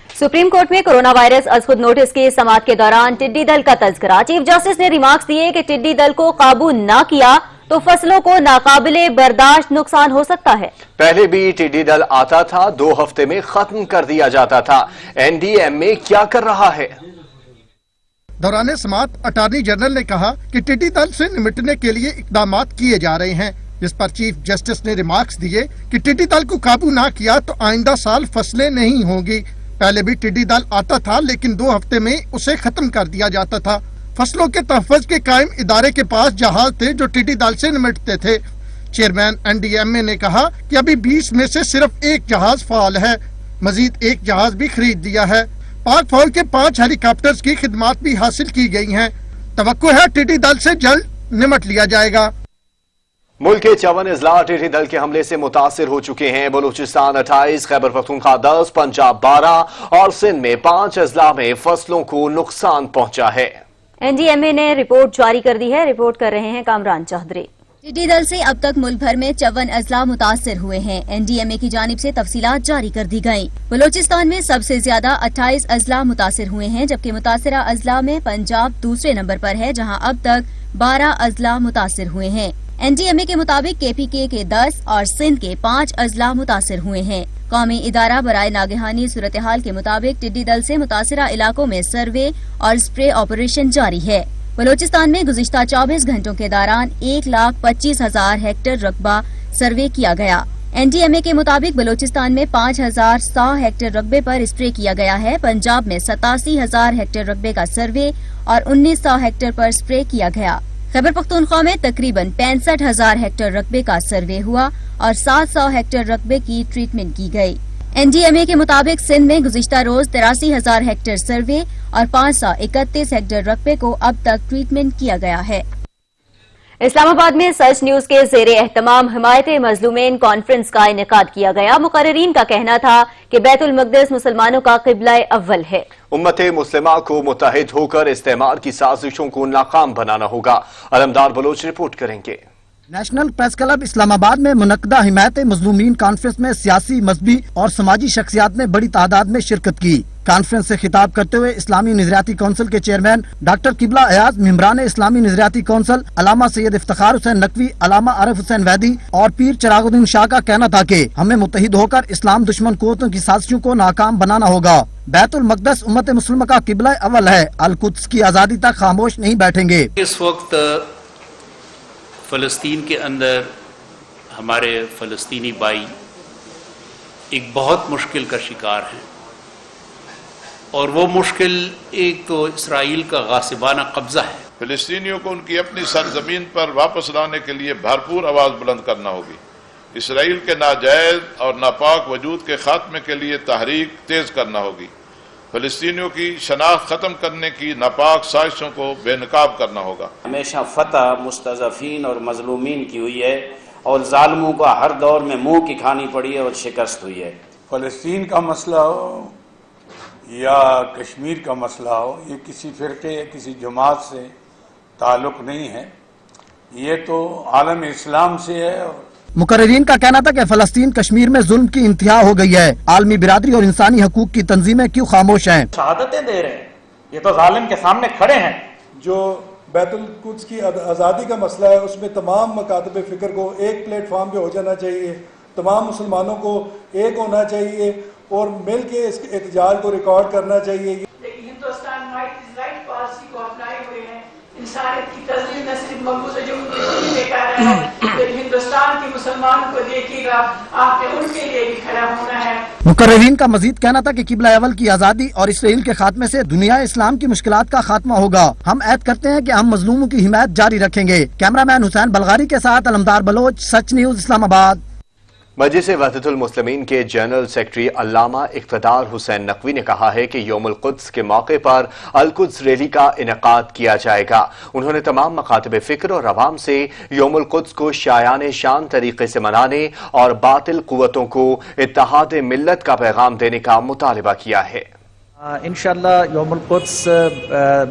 सुप्रीम कोर्ट में कोरोना वायरस अज़-खुद नोटिस की समाअत के दौरान टिड्डी दल का तज़किरा। चीफ जस्टिस ने रिमार्क्स दिए कि टिड्डी दल को काबू न किया तो फसलों को नाकाबिले बर्दाश्त नुकसान हो सकता है। पहले भी टिड्डी दल आता था, 2 हफ्ते में खत्म कर दिया जाता था। NDMA क्या कर रहा है? दौरान समाअत अटॉर्नी जनरल ने कहा कि टिड्डी दल से निपटने के लिए इकदाम किए जा रहे हैं, जिस पर चीफ जस्टिस ने रिमार्क्स दिए कि टिड्डी दल को काबू ना किया तो आइंदा साल फसलें नहीं होंगी। पहले भी टिड्डी दल आता था, लेकिन 2 हफ्ते में उसे खत्म कर दिया जाता था। फसलों के तहफ़्फ़ुज़ के कायम इदारे के पास जहाज थे जो टिड्डी दल से निपटते थे। चेयरमैन NDMA ने कहा कि अभी 20 में से सिर्फ 1 जहाज फाल है, मजीद 1 जहाज भी खरीद दिया है। पाक फौज के 5 हेलीकॉप्टर्स की खिदमात भी हासिल की गई हैं। तवक्को है टिड्डी दल से जल्द निपट लिया जाएगा। मुल्क के 54 अजला टिड्डी दल के हमले से मुतासिर हो चुके हैं। बलूचिस्तान 28, खैबर पख्तूनख्वा 10, पंजाब 12 और सिंध में 5 अजला में फसलों को नुकसान पहुंचा है। NDMA ने रिपोर्ट जारी कर दी है। रिपोर्ट कर रहे हैं कामरान चौधरी। टिड्डी दल से अब तक मुल्क भर में 54 अजला मुतासिर हुए हैं। NDMA की जानिब से तफसीलात जारी कर दी गयी। बलूचिस्तान में सबसे ज्यादा 28 अजला मुतासिर हुए हैं, जबकि मुतासिरा अजला में पंजाब दूसरे नंबर पर है, जहां अब तक 12 अजला मुतासिर हुए हैं। NDMA के मुताबिक KPK के 10 और सिंध के 5 अजला मुतासिर हुए हैं। कौमी इदारा बराए नागहानी सूरत हाल के मुताबिक टिड्डी दल से मुतासिरा इलाकों में सर्वे और स्प्रे ऑपरेशन जारी है। बलूचिस्तान में गुज़िश्ता 24 घंटों के दौरान 1,25,000 हेक्टेयर रकबा सर्वे किया गया। NDMA के मुताबिक बलूचिस्तान में 5,100 हेक्टेयर रकबे पर स्प्रे किया गया है। पंजाब में 87,000 हेक्टेयर रकबे का सर्वे और 1,900 हेक्टेयर पर स्प्रे किया गया। खैबर पख्तूनख्वा में तकरीबन 65,000 हेक्टेयर रकबे का सर्वे हुआ और 700 हेक्टेयर रकबे की ट्रीटमेंट की गई। NDMA के मुताबिक सिंध में गुज़िश्ता रोज 83,000 हेक्टेयर सर्वे और 531 हेक्टेयर रकबे को अब तक ट्रीटमेंट किया गया है। इस्लामाबाद में सच न्यूज के ज़ेरे एहतमाम हिमायत मजलूमीन कॉन्फ्रेंस का इनेकाद किया गया। मुकर्रिरीन का कहना था कि बैतुल मक़दिस मुसलमानों का क़िबला अव्वल है। उम्मत मुस्लिमा को मुत्तहिद होकर इस्तेमार की साजिशों को नाकाम बनाना होगा। अलमदार बलोच रिपोर्ट करेंगे। नेशनल प्रेस क्लब इस्लामाबाद में मुनक्कदा हिमायत मजलूमीन कॉन्फ्रेंस में सियासी, मजहबी और समाजी शख्सियात ने बड़ी तादाद में शिरकत की। کانفرنس سے خطاب کرتے ہوئے اسلامی نظریاتی کونسل کے چیئرمین ڈاکٹر قبلہ ایاز، ممبران اسلامی نظریاتی کونسل علامہ سید افتخار حسین نقوی، علامہ عارف حسین ویدی اور پیر چراغ الدین شاہ کا کہنا تھا کہ ہمیں متحد ہو کر اسلام دشمن قوتوں کی سازشوں کو ناکام بنانا ہوگا۔ بیت المقدس امت مسلمہ کا قبلہ اول ہے، القدس کی آزادی تک خاموش نہیں بیٹھیں گے۔ اس وقت فلسطین کے اندر ہمارے فلسطینی بھائی ایک بہت مشکل کا شکار ہیں، اور وہ مشکل ایک تو اسرائیل کا غاصبانہ قبضہ ہے۔ فلسطینیوں کو ان کی اپنی سرزمین پر واپس لانے کے لیے بھرپور آواز بلند کرنا ہوگی۔ اسرائیل کے ناجائز اور ناپاک وجود کے خاتمے کے لیے تحریک تیز کرنا ہوگی۔ فلسطینیوں کی شناخت ختم کرنے کی ناپاک سازشوں کو بے نقاب کرنا ہوگا۔ ہمیشہ فتح مستضعفین اور مظلومین کی ہوئی ہے، اور ظالموں کا ہر دور میں منہ کی کھانی پڑی ہے اور شکست ہوئی ہے۔ فلسطین کا مسئلہ ہو یا کشمیر کا مسئلہ ہو، یہ کسی فرقے یا کسی جماعت سے تعلق نہیں ہے، یہ تو عالم اسلام سے ہے۔ مقررین کا کہنا تھا کہ فلسطین کشمیر میں ظلم کی انتہا ہو گئی ہے، عالمی برادری اور انسانی حقوق کی تنظیمیں کیوں خاموش ہیں؟ شہادتیں دے رہے ہیں، یہ تو ظالم کے سامنے کھڑے ہیں۔ جو بیت القدس کی آزادی کا مسئلہ ہے، اس میں تمام مکاتب فکر کو ایک پلیٹ فارم پہ ہو جانا چاہیے، تمام مسلمانوں کو ایک ہونا چاہیے اور مل کے اس احتجاج کو ریکارڈ کرنا چاہیے۔ ہندوستان رائٹ پالیسی کو اپنائے ہوئے ہیں، انسانیت کی تسلیم نہ صرف مقبوض جو ان کے لے کر رہا ہے، لیکن ہندوستان کے مسلمان کو دیکھیے گا، آپ نے ان کے لیے بھی کھڑا ہونا ہے۔ مقررین کا مزید کہنا تھا کہ قبلہ اول کی آزادی اور اسرائیل کے خاتمے سے دنیا اسلام کی مشکلات کا خاتمہ ہوگا۔ ہم عہد کرتے ہیں کہ ہم مظلوموں کی حمایت جاری رکھیں گے۔ کیمرہ مین حسین بلغاری کے ساتھ علمدار بلوچ، سچ نیوز، اسلام آباد۔ مجلس وحدت المسلمین کے جنرل سیکرٹری علامہ اقتدار حسین نقوی نے کہا ہے کہ یوم القدس کے موقع پر القدس ریلی کا انعقاد کیا جائے گا۔ انہوں نے تمام مکاتب فکر اور عوام سے یوم القدس کو شایان شان طریقے سے منانے اور باطل قوتوں کو اتحاد ملت کا پیغام دینے کا مطالبہ کیا ہے۔ انشاءاللہ یوم القدس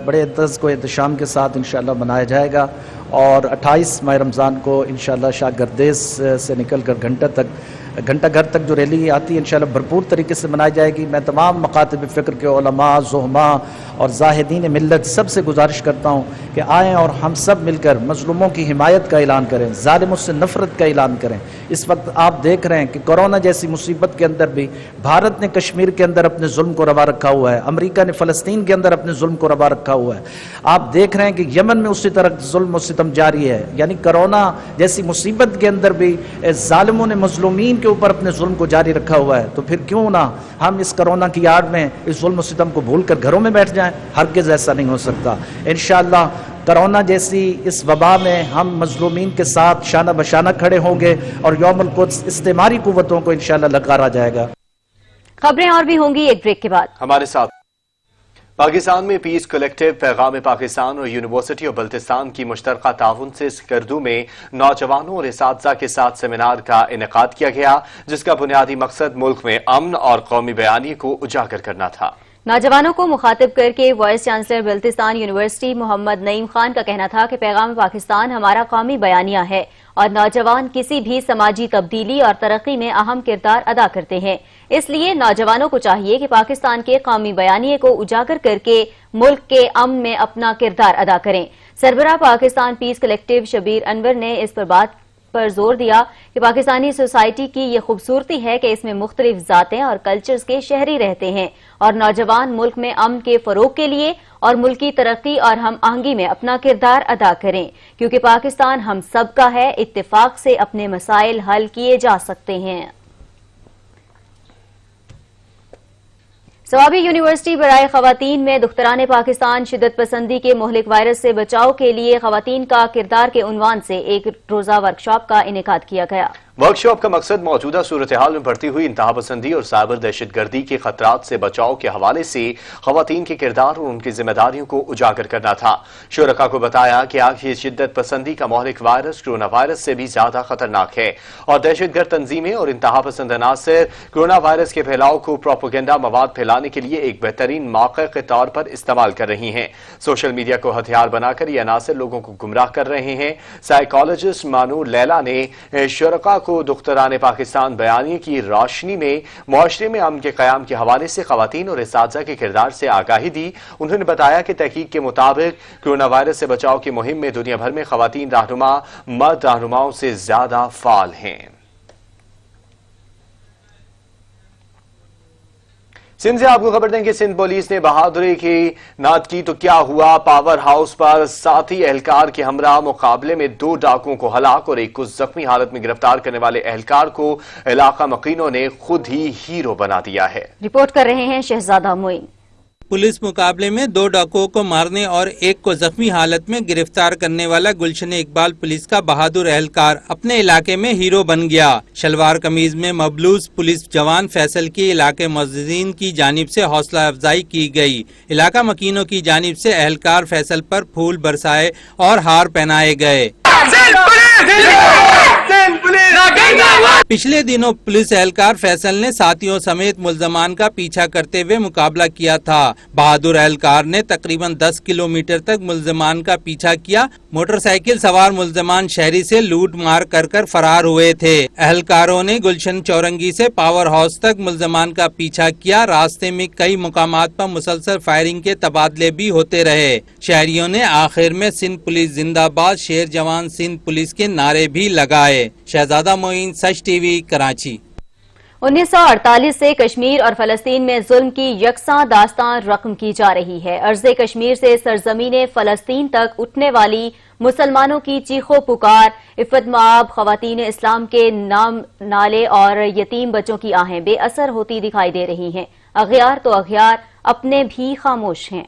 بڑے عزت و احتشام کے ساتھ انشاءاللہ منایا جائے گا، اور 28 ماہ رمضان کو انشاءاللہ شاہ گردیز سے نکل کر گھنٹہ گھر تک جو ریلی آتی ہے انشاءاللہ بھرپور طریقے سے منائی جائے گی۔ میں تمام مکاتب فکر کے علماء، زہماء اور زاہدین ملت سب سے گزارش کرتا ہوں کہ آئیں اور ہم سب مل کر مظلوموں کی حمایت کا اعلان کریں، ظالموں سے نفرت کا اعلان کریں۔ اس وقت آپ دیکھ رہے ہیں کہ کورونا جیسی مصیبت کے اندر بھی بھارت نے کشمیر کے اندر اپنے ظلم کو روا رکھا ہوا ہے، امریکہ نے فلسطین کے اندر اپنے ظلم کو روا رکھا ہوا ہے۔ آپ دیکھ رہے ہیں کہ یمن میں اسی طرح ظلم و ستم جاری ہے، یعنی کورونا جیسی مصیبت کے اندر بھی ظالموں نے مظلومین کے اوپر اپنے ظلم کو جاری رکھا ہوا ہے۔ تو پھر کیوں نہ ہم اس کورونا کی آڑ میں اس ظلم و ستم کو بھول کر گھروں میں بیٹھ جائیں؟ ہرگز ایسا نہیں ہو سکتا۔ انشاءاللہ کورونا جیسی اس وبا میں ہم مظلومین کے ساتھ شانہ بشانہ کھڑے ہوں گے، اور یوم القدس استعماری قوتوں کو انشاءاللہ للکارا جائے گا۔ خبریں اور بھی ہوں گی ایک بریک کے بعد۔ ہمارے ساتھ پاکستان میں پیس کلیکٹیو پیغام پاکستان اور یونیورسٹی آف بلتستان کی مشترکہ تعاون سے سکردو میں نوجوانوں اور اساتذہ کے ساتھ سیمینار کا انعقاد کیا گیا، جس کا بنیادی مقصد ملک میں امن اور قومی بیانیے کو اجاگر کرنا تھا۔ نوجوانوں کو مخاطب کر کے وائس چانسلر بلتستان یونیورسٹی محمد نعیم خان کا کہنا تھا کہ پیغام پاکستان ہمارا قومی بیانیہ ہے، اور نوجوان کسی بھی سماجی تبدیلی اور ترقی میں اہم کردار ادا کرتے ہیں۔ اس لیے نوجوانوں کو چاہیے کہ پاکستان کے قومی بیانیے کو اجاگر کر کے ملک کے امن میں اپنا کردار ادا کریں۔ سربراہ پاکستان پیس کلیکٹیو شبیر انور نے اس بات پر زور دیا کہ پاکستانی سوسائٹی کی یہ خوبصورتی ہے کہ اس میں مختلف ذاتیں اور کلچرز کے شہری رہتے ہیں، اور نوجوان ملک میں امن کے فروغ کے لیے اور ملکی ترقی اور ہم آہنگی میں اپنا کردار ادا کریں، کیونکہ پاکستان ہم سب کا ہے، اتفاق سے اپنے مسائل حل کیے جا سکتے ہیں۔ ثوابی یونیورسٹی برائے خواتین میں دختران پاکستان شدت پسندی کے مہلک وائرس سے بچاؤ کے لیے خواتین کا کردار کے عنوان سے ایک روزہ ورکشاپ کا انعقاد کیا گیا۔ ورکشاپ کا مقصد موجودہ صورتحال میں بڑھتی ہوئی انتہا پسندی اور سائبر دہشت گردی کے خطرات سے بچاؤ کے حوالے سے خواتین کے کردار اور ان کی ذمہ داریوں کو اجاگر کرنا تھا۔ شرکاء کو بتایا کہ آج یہ شدت پسندی کا مہلک وائرس کرونا وائرس سے بھی زیادہ خطرناک ہے، اور دہشت گرد تنظیمیں اور انتہا پسند عناصر کرونا وائرس کے پھیلاؤ کو پروپیگنڈا مواد پھیلانے کے لیے ایک بہترین موقع کے طور پر استعمال کر رہی ہیں۔ سوشل میڈیا کو ہتھیار بنا کر یہ عناصر لوگوں کو گمراہ کر رہے ہیں۔ سائیکالوجسٹ مانو لیلا نے شرکاء کو دختران پاکستان بیانیے کی روشنی میں معاشرے میں امن کے قیام کے حوالے سے خواتین اور اساتذہ کے کردار سے آگاہی دی۔ انہوں نے بتایا کہ تحقیق کے مطابق کورونا وائرس سے بچاؤ کی مہم میں دنیا بھر میں خواتین رہنما مرد رہنماؤں سے زیادہ فعال ہیں۔ سندھ سے آپ کو خبر دیں کہ سندھ پولیس نے بہادری کی نعت کی تو کیا ہوا پاور ہاؤس پر ساتھی اہلکار کے ہمراہ مقابلے میں 2 ڈاکوؤں کو ہلاک اور ایک کو زخمی حالت میں گرفتار کرنے والے اہلکار کو علاقہ مکینوں نے خود ہی ہیرو بنا دیا ہے۔ رپورٹ کر رہے ہیں شہزادہ معین۔ پولیس مقابلے میں 2 ڈاکوؤں کو مارنے اور ایک کو زخمی حالت میں گرفتار کرنے والا گلشن اقبال پولیس کا بہادر اہلکار اپنے علاقے میں ہیرو بن گیا۔ شلوار قمیض میں مبلوس پولیس جوان فیصل کی علاقے معززین کی جانب سے حوصلہ افزائی کی گئی۔ علاقہ مکینوں کی جانب سے اہلکار فیصل پر پھول برسائے اور ہار پہنائے گئے۔ پچھلے دنوں پولیس اہلکار فیصل نے ساتھیوں سمیت ملزمان کا پیچھا کرتے ہوئے مقابلہ کیا تھا۔ بہادر اہلکار نے تقریباً 10 کلومیٹر تک ملزمان کا پیچھا کیا۔ موٹر سائیکل سوار ملزمان شہری سے لوٹ مار کر فرار ہوئے تھے۔ اہلکاروں نے گلشن چورنگی سے پاور ہاؤس تک ملزمان کا پیچھا کیا۔ راستے میں کئی مقامات پر مسلسل فائرنگ کے تبادلے بھی ہوتے رہے۔ شہریوں نے آخر میں سندھ پولیس زندہ باد، شیر جوان سندھ پولیس کے نعرے بھی لگائے۔ شہزادہ معین، سچ ٹی وی، کراچی۔ 1948 سے کشمیر اور فلسطین میں ظلم کی یکساں داستان رقم کی جا رہی ہے۔ ارض کشمیر سے سرزمین فلسطین تک اٹھنے والی مسلمانوں کی چیخو پکار، عفت مآب خواتین اسلام کے نام نالے اور یتیم بچوں کی آہیں بے اثر ہوتی دکھائی دے رہی ہیں۔ اغیار تو اغیار اپنے بھی خاموش ہیں۔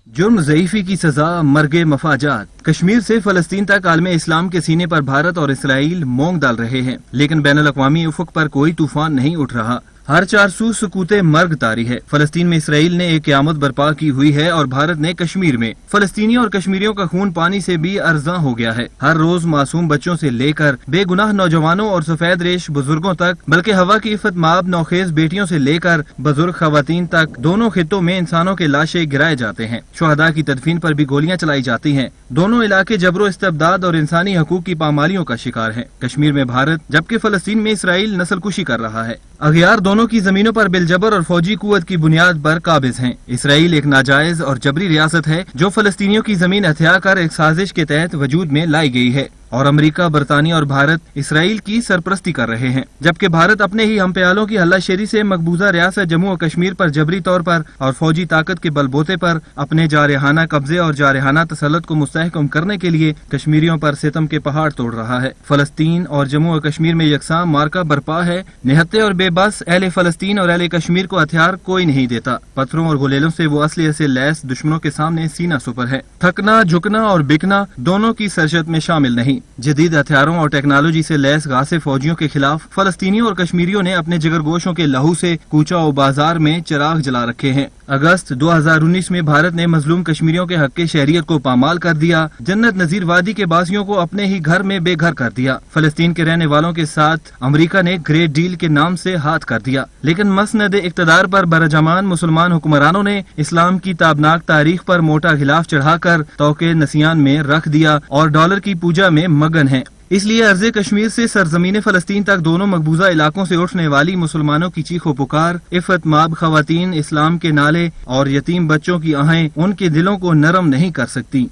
جرم ضعیفی کی سزا، مرگ مفاجات۔ کشمیر سے فلسطین تک عالم اسلام کے سینے پر بھارت اور اسرائیل مونگ ڈال رہے ہیں، لیکن بین الاقوامی افق پر کوئی طوفان نہیں اٹھ رہا۔ ہر 400 سکوت مرگ طاری ہے۔ فلسطین میں اسرائیل نے ایک قیامت برپا کی ہوئی ہے اور بھارت نے کشمیر میں۔ فلسطینیوں اور کشمیریوں کا خون پانی سے بھی ارزاں ہو گیا ہے۔ ہر روز معصوم بچوں سے لے کر بے گناہ نوجوانوں اور سفید ریش بزرگوں تک، بلکہ ہوا کی عفت مآب نوخیز بیٹیوں سے لے کر بزرگ خواتین تک، دونوں خطوں میں انسانوں کے لاشیں گرائے جاتے ہیں۔ شہداء کی تدفین پر بھی گولیاں چلائی جاتی ہیں۔ دونوں علاقے جبر و استبداد اور انسانی حقوق کی پامالیوں کا شکار ہیں۔ کشمیر میں بھارت جبکہ فلسطین میں اسرائیل نسل کشی کر رہا ہے۔ اغیار دونوں کی زمینوں پر بالجبر اور فوجی قوت کی بنیاد پر قابض ہیں۔ اسرائیل ایک ناجائز اور جبری ریاست ہے جو فلسطینیوں کی زمین ہتھیا کر ایک سازش کے تحت وجود میں لائی گئی ہے، اور امریکہ، برطانیہ اور بھارت اسرائیل کی سرپرستی کر رہے ہیں، جبکہ بھارت اپنے ہی ہم پیالوں کی ہلہ شیری سے مقبوضہ ریاست جموں و کشمیر پر جبری طور پر اور فوجی طاقت کے بلبوتے پر اپنے جارحانہ قبضے اور جارحانہ تسلط کو مستحکم کرنے کے لیے کشمیریوں پر ستم کے پہاڑ توڑ رہا ہے۔ فلسطین اور جموں و کشمیر میں یکساں مارکا برپا ہے۔ نہتے اور بے بس اہل فلسطین اور اہل کشمیر کو ہتھیار کوئی نہیں دیتا۔ پتھروں اور گلیلوں سے وہ اسلحے سے لیس دشمنوں کے سامنے سینہ سپر ہے۔ تھکنا، جھکنا اور بکنا دونوں کی سرشت میں شامل نہیں۔ جدید ہتھیاروں اور ٹیکنالوجی سے لیس غاصب فوجیوں کے خلاف فلسطینیوں اور کشمیریوں نے اپنے جگر گوشوں کے لہو سے کوچہ و بازار میں چراغ جلا رکھے ہیں۔ اگست 2019 میں بھارت نے مظلوم کشمیریوں کے حق شہریت کو پامال کر دیا۔ جنت نظیر وادی کے باسیوں کو اپنے ہی گھر میں بے گھر کر دیا۔ فلسطین کے رہنے والوں کے ساتھ امریکہ نے گریٹ ڈیل کے نام سے ہاتھ کر دیا، لیکن مسند اقتدار پر برجمان مسلمان حکمرانوں نے اسلام کی تابناک تاریخ پر موٹا غلاف چڑھا کر توقع نسیان میں رکھ دیا اور ڈالر کی پوجا میں مگن ہیں۔ اس لیے ارض کشمیر سے سرزمین فلسطین تک دونوں مقبوضہ علاقوں سے اٹھنے والی مسلمانوں کی چیخ و پکار، عفت مآب خواتین، اسلام کے نعرے اور یتیم بچوں کی آہیں ان کے دلوں کو نرم نہیں کر سکتی۔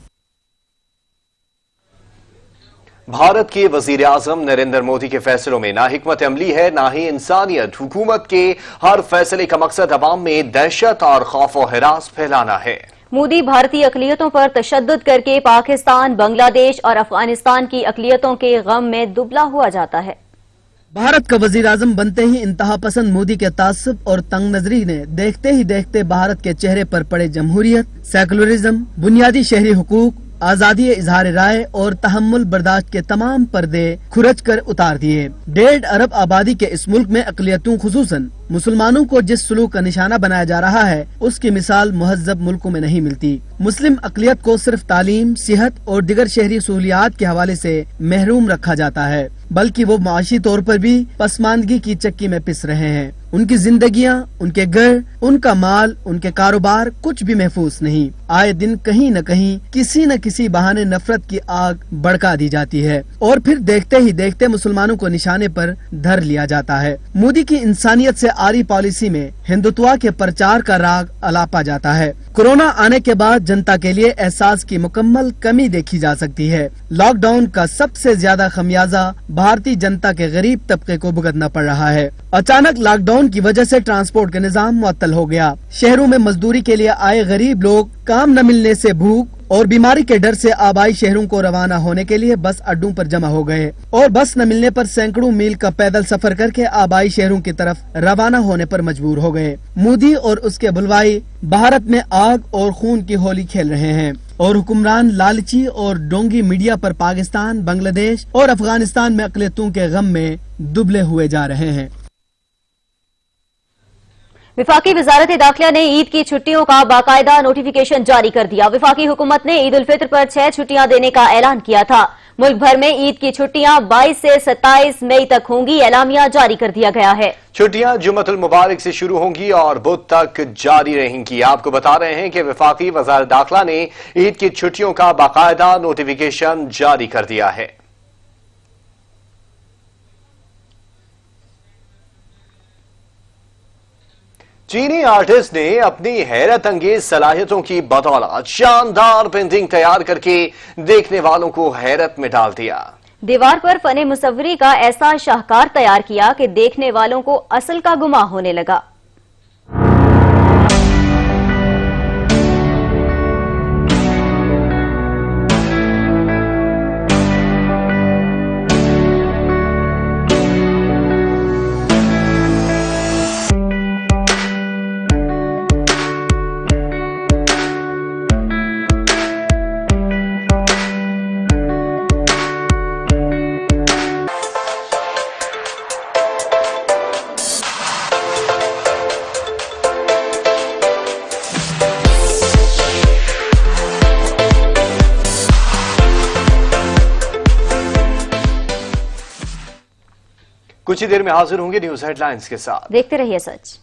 بھارت کے وزیر اعظم نریندر مودی کے فیصلوں میں نہ حکمت عملی ہے نہ ہی انسانیت۔ حکومت کے ہر فیصلے کا مقصد عوام میں دہشت اور خوف و ہراس پھیلانا ہے۔ مودی بھارتی اقلیتوں پر تشدد کر کے پاکستان، بنگلہ دیش اور افغانستان کی اقلیتوں کے غم میں دبلا ہوا جاتا ہے۔ بھارت کا وزیر اعظم بنتے ہی انتہا پسند مودی کے تعصب اور تنگ نظری نے دیکھتے ہی دیکھتے بھارت کے چہرے پر پڑے جمہوریت، سیکولرزم، بنیادی شہری حقوق، آزادی اظہار رائے اور تحمل برداشت کے تمام پردے کھرچ کر اتار دیے۔ 1.5 ارب آبادی کے اس ملک میں اقلیتوں خصوصاً مسلمانوں کو جس سلوک کا نشانہ بنایا جا رہا ہے اس کی مثال مہذب ملکوں میں نہیں ملتی۔ مسلم اقلیت کو صرف تعلیم، صحت اور دیگر شہری سہولیات کے حوالے سے محروم رکھا جاتا ہے، بلکہ وہ معاشی طور پر بھی پسماندگی کی چکی میں پس رہے ہیں۔ ان کی जिंदगियां, उनके घर, उनका माल, उनके कारोबार कुछ भी महफूज नहीं। आए दिन कहीं न कहीं किसी न किसी बहाने नफरत की आग भड़का दी जाती है और फिर देखते ही देखते मुसलमानों को निशाने पर धर लिया जाता है। मोदी की इंसानियत से आरी पॉलिसी में हिंदुत्व के प्रचार का राग अलापा जाता है। कोरोना आने के बाद जनता के लिए एहसास की मुकम्मल कमी देखी जा सकती है। लॉकडाउन का सबसे ज्यादा खमियाजा भारतीय जनता के गरीब तबके को भुगतना पड़ रहा है। अचानक लॉकडाउन की वजह से ट्रांसपोर्ट का निजाम मुअत्तल हो गया। शहरों में मजदूरी के लिए आए गरीब लोग काम न मिलने से भूख और बीमारी के डर से आबाई शहरों को रवाना होने के लिए बस अड्डों पर जमा हो गए और बस न मिलने पर सैकड़ों मील का पैदल सफर करके आबाई शहरों की तरफ रवाना होने पर मजबूर हो गए। मोदी और उसके बुलवाई भारत में आग और खून की होली खेल रहे हैं और हुक्मरान लालची और डोंगी मीडिया पर पाकिस्तान, बांग्लादेश और अफगानिस्तान में अक़लियतों के गम में दुबले हुए जा रहे हैं। विफाकी वजारत दाखिला ने ईद की छुट्टियों का बाकायदा नोटिफिकेशन जारी कर दिया। विफाकी हुकूमत ने ईद उल फित्र पर 6 छुट्टियां देने का ऐलान किया था। मुल्क भर में ईद की छुट्टियां 22 से 27 मई तक होंगी। एलामिया जारी कर दिया गया है। छुट्टियां जुम्मतुल मुबारक से शुरू होंगी और बुध तक जारी रहेंगी। आपको बता रहे हैं कि विफाकी वजारत दाखिला ने ईद की छुट्टियों का बाकायदा नोटिफिकेशन जारी कर दिया है। चीनी आर्टिस्ट ने अपनी हैरत अंगेज सलाहियतों की बदौलत शानदार पेंटिंग तैयार करके देखने वालों को हैरत में डाल दिया। दीवार पर फने मुसव्वरी का ऐसा शाहकार तैयार किया कि देखने वालों को असल का गुमा होने लगा। कुछ ही देर में हाजिर होंगे न्यूज हेडलाइंस के साथ। देखते रहिए सच।